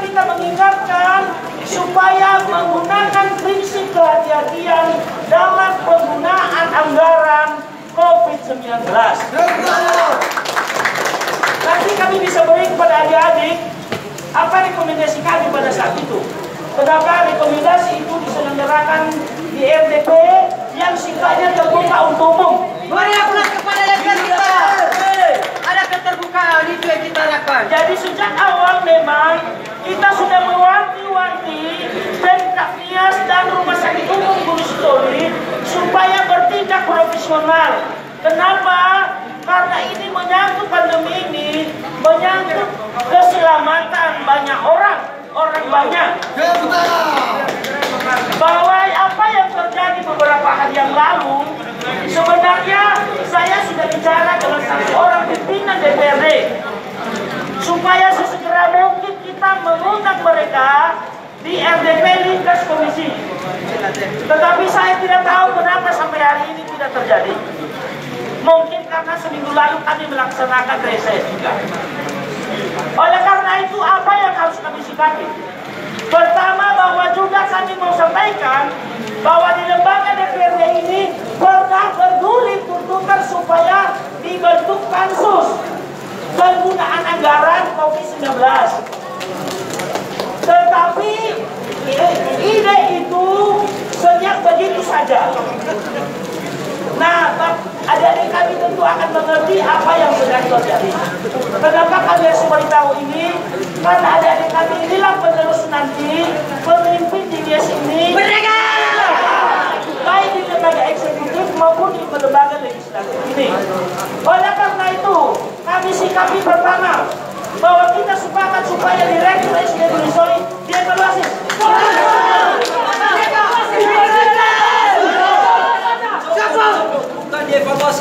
kita mengingatkan supaya menggunakan prinsip kehati-hatian dalam penggunaan anggaran COVID-19. Nanti kami bisa beri kepada adik-adik apa rekomendasi kami pada saat itu. Kenapa rekomendasi itu diselenggarakan di RDP yang sifatnya terbuka untuk umum. Mari aplaus kepada DPR kita. Ada keterbukaan itu yang kita harapkan. Jadi sejak awal memang kita sudah mewanti-wanti Pemkab Nias dan Rumah Sakit Umum Gunung Sitoli supaya bertindak profesional. Kenapa? Karena ini menyangkut pandemi ini, menyangkut keselamatan banyak orang banyak. Bahwa apa yang terjadi beberapa hari yang lalu, sebenarnya saya sudah bicara dengan salah seorang pimpinan DPRD supaya sesegera mungkin kita mengundang mereka di RDP lintas komisi. Tetapi saya tidak tahu kenapa sampai hari ini tidak terjadi. Mungkin karena seminggu lalu kami melaksanakan reses juga. Oleh karena itu apa yang harus kami sikapi? Pertama, bahwa juga kami mau sampaikan bahwa di lembaga DPRD ini pernah berduri tuntutan supaya dibentuk pansus penggunaan anggaran COVID-19. Tetapi ide itu senyap begitu saja. Nah, adik-adik kami tentu akan mengerti apa yang sedang terjadi. Kenapa kami harus memberitahu ini? Karena adik-adik kami inilah penerus nanti pemimpin di Nias ini. Merdeka! Baik di lembaga eksekutif maupun di lembaga legislatif ini. Oleh karena itu, kami sikapi pertama bahwa kita sepakat supaya Direktur SD Gunung Sitoli dievaluasi.